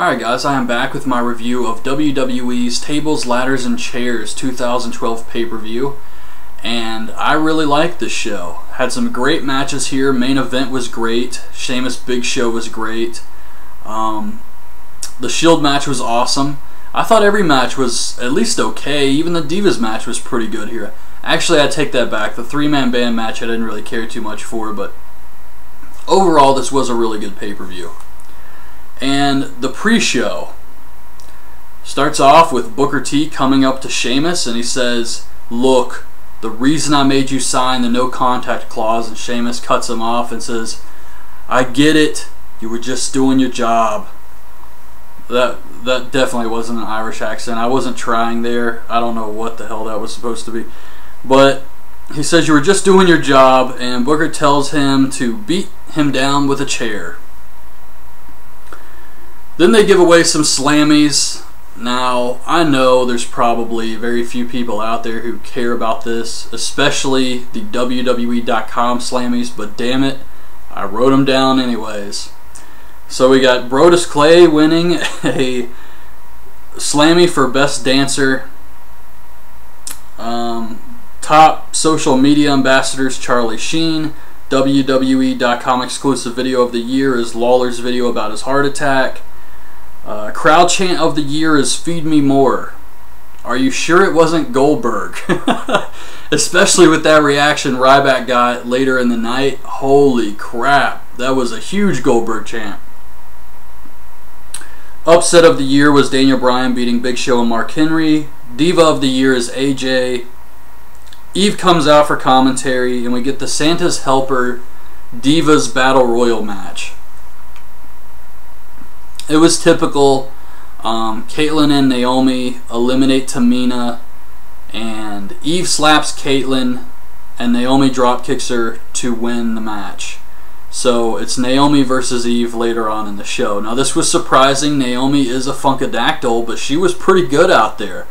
Alright guys, I am back with my review of WWE's Tables, Ladders, and Chairs 2012 pay-per-view, and I really liked this show. Had some great matches here. Main event was great. Sheamus Big Show was great. The Shield match was awesome. I thought every match was at least okay. Even the Divas match was pretty good here. Actually, I take that back. The three-man band match I didn't really care too much for, but overall this was a really good pay-per-view. And the pre-show starts off with Booker T coming up to Sheamus and he says, "Look, the reason I made you sign the no contact clause," and Sheamus cuts him off and says, "I get it, you were just doing your job." That definitely wasn't an Irish accent. I wasn't trying there. I don't know what the hell that was supposed to be. But he says you were just doing your job, and Booker tells him to beat him down with a chair. Then they give away some slammies. Now, I know there's probably very few people out there who care about this, especially the WWE.com slammies, but damn it, I wrote them down anyways. So we got Brodus Clay winning a slammy for Best Dancer. Top social media ambassadors, Charlie Sheen. WWE.com exclusive video of the year is Lawler's video about his heart attack. Crowd chant of the year is "Feed Me More." Are you sure it wasn't Goldberg? Especially with that reaction Ryback got later in the night. Holy crap, that was a huge Goldberg chant. Upset of the year was Daniel Bryan beating Big Show and Mark Henry. Diva of the year is AJ. Eve comes out for commentary, and we get the Santa's Helper Divas Battle Royal match. It was typical. Kaitlyn and Naomi eliminate Tamina, and Eve slaps Kaitlyn, and Naomi drop kicks her to win the match. So it's Naomi versus Eve later on in the show. Now this was surprising. Naomi is a Funkadactyl, but she was pretty good out there.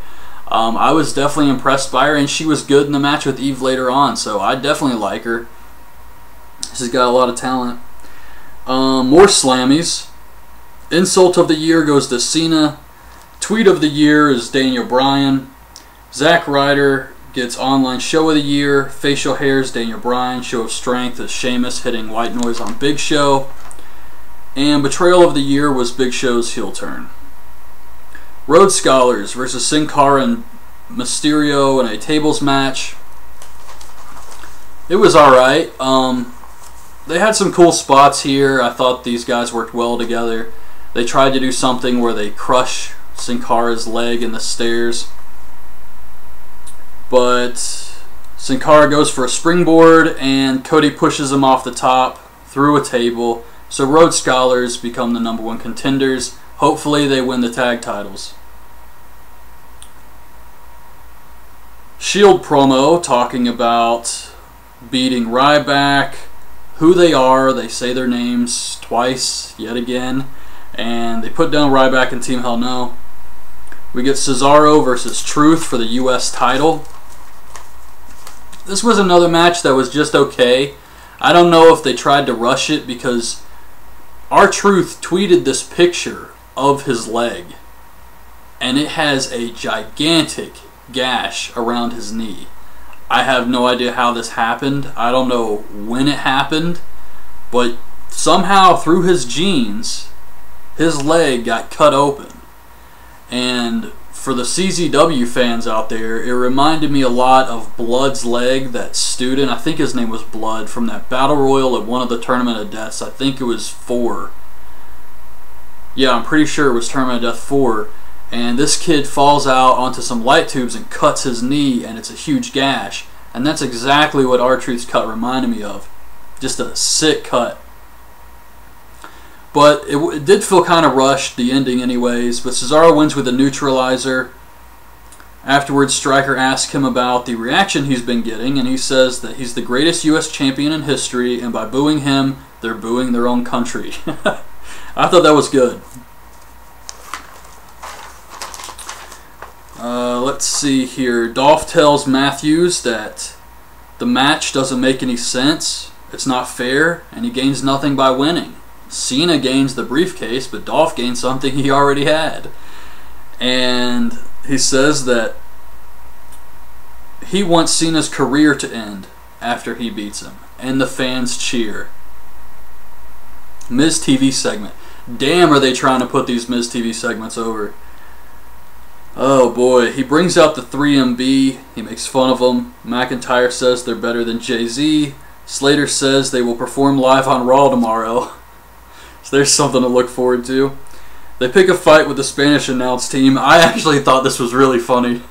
I was definitely impressed by her, and she was good in the match with Eve later on, so I definitely like her. She's got a lot of talent. More slammies. Insult of the year goes to Cena. Tweet of the year is Daniel Bryan. Zack Ryder gets online show of the year. Facial hairs, Daniel Bryan. Show of strength is Sheamus hitting white noise on Big Show. And betrayal of the year was Big Show's heel turn. Rhodes Scholars versus Sin Cara and Mysterio in a tables match. It was alright. They had some cool spots here. I thought these guys worked well together. They tried to do something where they crush Sin Cara's leg in the stairs. But Sin Cara goes for a springboard, and Cody pushes him off the top through a table. So Rhodes Scholars become the #1 contenders. Hopefully they win the tag titles. Shield promo talking about beating Ryback, who they are. They say their names twice yet again, and they put down Ryback and Team Hell No. We get Cesaro versus Truth for the US title. This was another match that was just okay. I don't know if they tried to rush it, because R-Truth tweeted this picture of his leg, and it has a gigantic gash around his knee. I have no idea how this happened. I don't know when it happened, but somehow through his jeans his leg got cut open. And for the CZW fans out there, it reminded me a lot of Blood's leg, that student, I think his name was Blood, from that Battle Royal at one of the Tournament of Deaths. I think it was 4. Yeah, I'm pretty sure it was Tournament of Death 4. And this kid falls out onto some light tubes and cuts his knee, and it's a huge gash. And that's exactly what R-Truth's cut reminded me of. Just a sick cut. But it did feel kind of rushed, the ending anyways. But Cesaro wins with a neutralizer. Afterwards, Stryker asks him about the reaction he's been getting, and he says that he's the greatest US champion in history, and by booing him, they're booing their own country. I thought that was good. Let's see here. Dolph tells Matthews that the match doesn't make any sense, it's not fair, and he gains nothing by winning. Cena gains the briefcase, but Dolph gains something he already had. And he says that he wants Cena's career to end after he beats him. And the fans cheer. Miz TV segment. Damn, are they trying to put these Miz TV segments over. Oh boy. He brings out the 3MB. He makes fun of them. McIntyre says they're better than Jay-Z. Slater says they will perform live on Raw tomorrow. So there's something to look forward to. They pick a fight with the Spanish announce team. I actually thought this was really funny.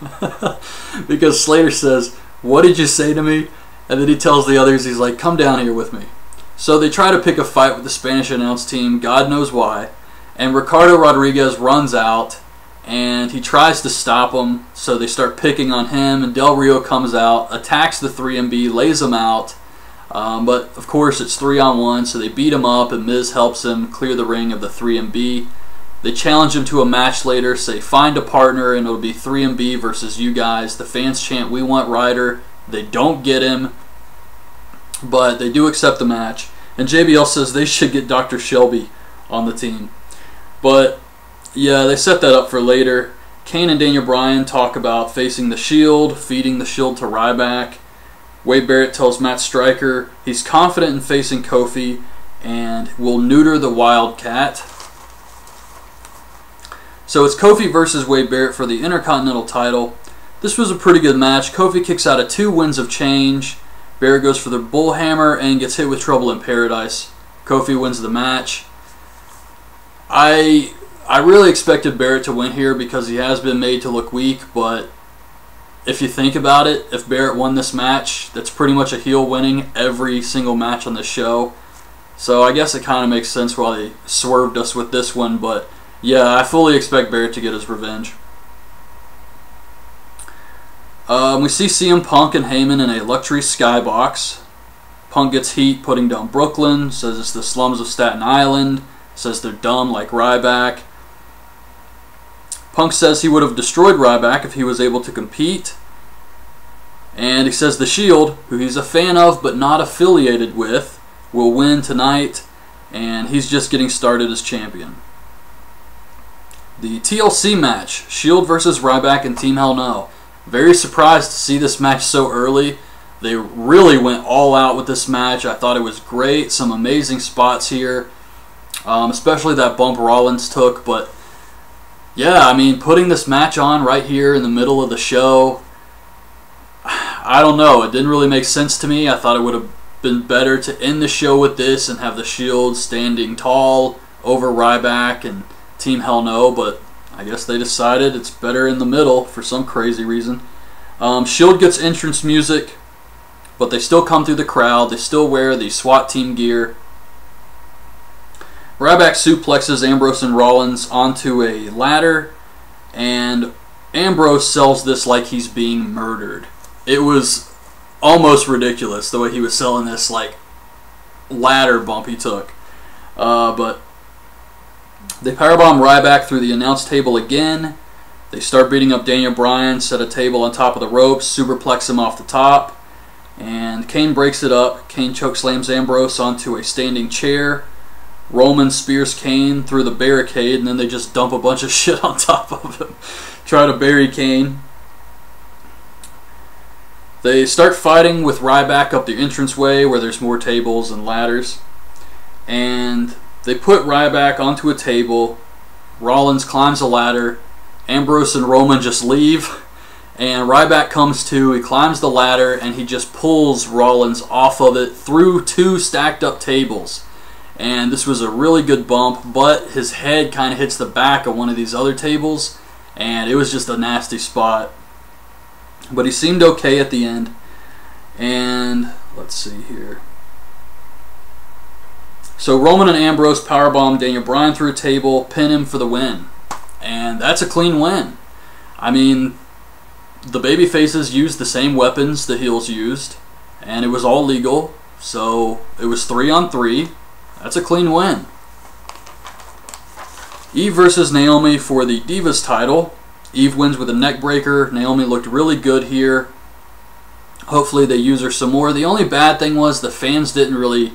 Because Slater says, "What did you say to me?" And then he tells the others, he's like, "Come down here with me." So they try to pick a fight with the Spanish announce team, God knows why. And Ricardo Rodriguez runs out, and he tries to stop him. So they start picking on him, and Del Rio comes out, attacks the 3MB, lays him out. But of course it's 3-on-1, so they beat him up, and Miz helps him clear the ring of the 3MB. They challenge him to a match later, say find a partner, and it'll be 3MB versus you guys. The fans chant, "We want Ryder." They don't get him, but they do accept the match. And JBL says they should get Dr. Shelby on the team. But yeah, they set that up for later. Kane and Daniel Bryan talk about facing the Shield, feeding the Shield to Ryback. Wade Barrett tells Matt Striker he's confident in facing Kofi and will neuter the Wildcat. So it's Kofi versus Wade Barrett for the Intercontinental title. This was a pretty good match. Kofi kicks out of 2 winds of change. Barrett goes for the bullhammer and gets hit with Trouble in Paradise. Kofi wins the match. I really expected Barrett to win here because he has been made to look weak, but if you think about it, if Barrett won this match, that's pretty much a heel winning every single match on the show. So I guess it kind of makes sense why they swerved us with this one, but yeah, I fully expect Barrett to get his revenge. We see CM Punk and Heyman in a luxury skybox. Punk gets heat putting down Brooklyn, says it's the slums of Staten Island, says they're dumb like Ryback. Punk says he would have destroyed Ryback if he was able to compete. And he says the Shield, who he's a fan of but not affiliated with, will win tonight, and he's just getting started as champion. The TLC match, Shield versus Ryback and Team Hell No. Very surprised to see this match so early. They really went all out with this match. I thought it was great. Some amazing spots here, especially that bump Rollins took. But yeah, I mean, putting this match on right here in the middle of the show, I don't know. It didn't really make sense to me. I thought it would have been better to end the show with this and have the Shield standing tall over Ryback and Team Hell No, but I guess they decided it's better in the middle for some crazy reason. Shield gets entrance music, but they still come through the crowd. They still wear the SWAT team gear. Ryback suplexes Ambrose and Rollins onto a ladder, and Ambrose sells this like he's being murdered. It was almost ridiculous the way he was selling this, like, ladder bump he took. But they powerbomb Ryback through the announce table again. They start beating up Daniel Bryan, set a table on top of the ropes, superplex him off the top. And Kane breaks it up. Kane chokeslams Ambrose onto a standing chair. Roman spears Kane through the barricade, and then they just dump a bunch of shit on top of him. Try to bury Kane. They start fighting with Ryback up the entranceway where there's more tables and ladders. And they put Ryback onto a table. Rollins climbs a ladder. Ambrose and Roman just leave. And Ryback comes to. He climbs the ladder and he just pulls Rollins off of it through 2 stacked up tables. And this was a really good bump, but his head kind of hits the back of one of these other tables. And it was just a nasty spot. But he seemed okay at the end. And let's see here. So Roman and Ambrose powerbomb Daniel Bryan through a table, pin him for the win. And that's a clean win. I mean, the babyfaces used the same weapons the heels used, and it was all legal. So it was 3-on-3. That's a clean win. Eve versus Naomi for the Divas title. Eve wins with a neck breaker. Naomi looked really good here. Hopefully they use her some more. The only bad thing was the fans didn't really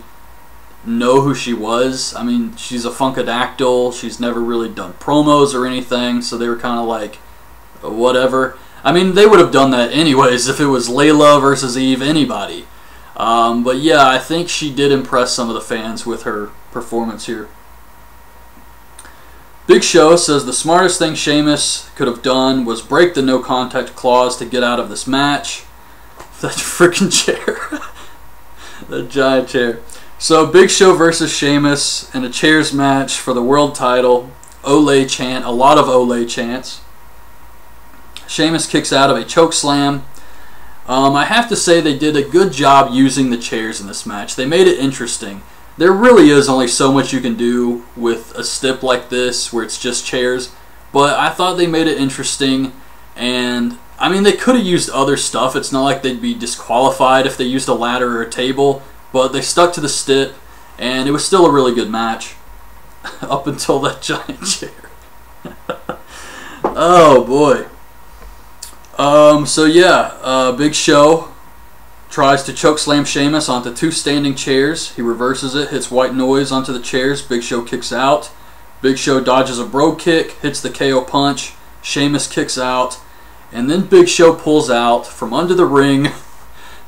know who she was. I mean, she's a Funkadactyl. She's never really done promos or anything, so they were kind of like, whatever. I mean, they would have done that anyways if it was Layla versus Eve, anybody. But yeah, I think she did impress some of the fans with her performance here. Big Show says the smartest thing Sheamus could have done was break the no contact clause to get out of this match. That freaking chair. That giant chair. So Big Show versus Sheamus in a chairs match for the world title. Olay chant, a lot of Olay chants. Sheamus kicks out of a choke slam. I have to say they did a good job using the chairs in this match. They made it interesting. There really is only so much you can do with a stip like this where it's just chairs, but I thought they made it interesting, and I mean, they could have used other stuff. It's not like they'd be disqualified if they used a ladder or a table, but they stuck to the stip, and it was still a really good match up until that giant chair. Oh boy. So yeah, Big Show tries to chokeslam Sheamus onto two standing chairs. He reverses it, hits White Noise onto the chairs. Big Show kicks out. Big Show dodges a bro kick, hits the KO punch. Sheamus kicks out. And then Big Show pulls out from under the ring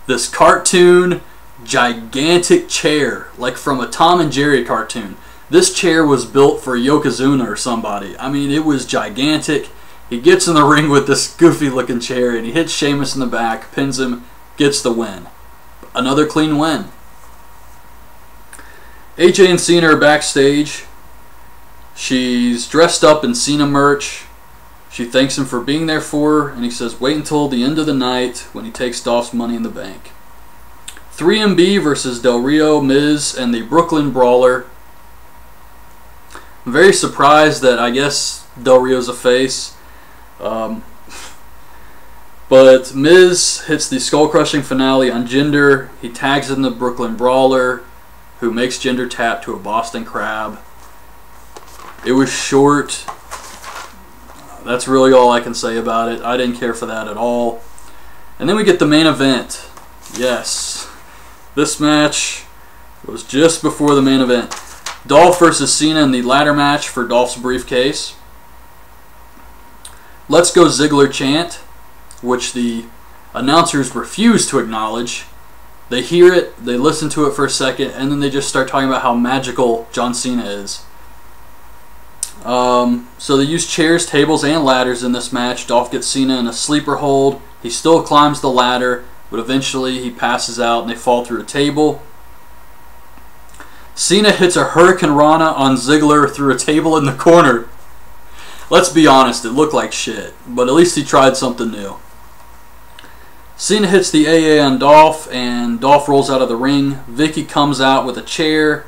this cartoon gigantic chair, like from a Tom and Jerry cartoon. This chair was built for Yokozuna or somebody. I mean, it was gigantic. He gets in the ring with this goofy looking chair and he hits Sheamus in the back, pins him, gets the win. Another clean win. AJ and Cena are backstage. She's dressed up in Cena merch. She thanks him for being there for her, and he says wait until the end of the night when he takes Dolph's Money in the Bank. 3MB versus Del Rio, Miz, and the Brooklyn Brawler. I'm very surprised that I guess Del Rio's a face. But Miz hits the skull-crushing finale on Jinder. He tags in the Brooklyn Brawler, who makes Jinder tap to a Boston Crab. It was short. That's really all I can say about it. I didn't care for that at all. And then we get the main event. Yes. This match was just before the main event. Dolph versus Cena in the ladder match for Dolph's briefcase. Let's Go Ziggler chant, which the announcers refuse to acknowledge. They hear it, they listen to it for a second, and then they just start talking about how magical John Cena is. So they use chairs, tables, and ladders in this match. Dolph gets Cena in a sleeper hold. He still climbs the ladder, but eventually he passes out and they fall through a table. Cena hits a Hurricane Rana on Ziggler through a table in the corner. Let's be honest, it looked like shit, but at least he tried something new. Cena hits the AA on Dolph, and Dolph rolls out of the ring. Vicky comes out with a chair,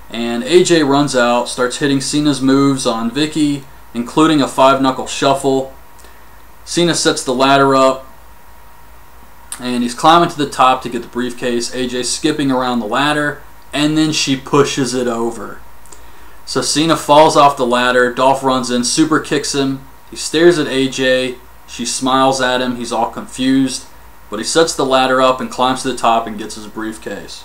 and AJ runs out, starts hitting Cena's moves on Vicky, including a 5-knuckle shuffle. Cena sets the ladder up, and he's climbing to the top to get the briefcase. AJ skipping around the ladder, and then she pushes it over. So Cena falls off the ladder. Dolph runs in, super kicks him. He stares at AJ. She smiles at him. He's all confused. But he sets the ladder up and climbs to the top and gets his briefcase.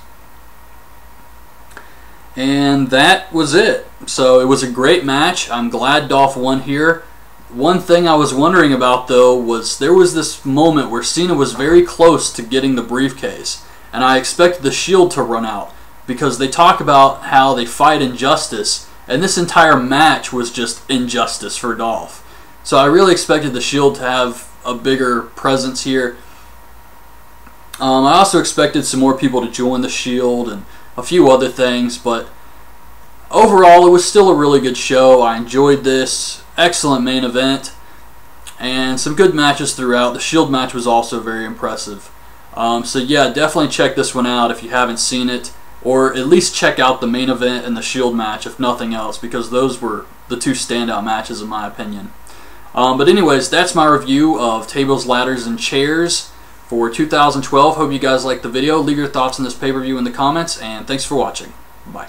And that was it. So it was a great match. I'm glad Dolph won here. One thing I was wondering about, though, was there was this moment where Cena was very close to getting the briefcase. And I expected the Shield to run out, because they talk about how they fight injustice, and this entire match was just injustice for Dolph. So I really expected the Shield to have a bigger presence here. I also expected some more people to join the Shield and a few other things, but overall it was still a really good show. I enjoyed this. Excellent main event, and some good matches throughout. The Shield match was also very impressive. So yeah, definitely check this one out if you haven't seen it, or at least check out the main event and the Shield match if nothing else, because those were the two standout matches in my opinion. But anyways, that's my review of Tables, Ladders, and Chairs for 2012. Hope you guys liked the video. Leave your thoughts on this pay-per-view in the comments, and thanks for watching. Bye.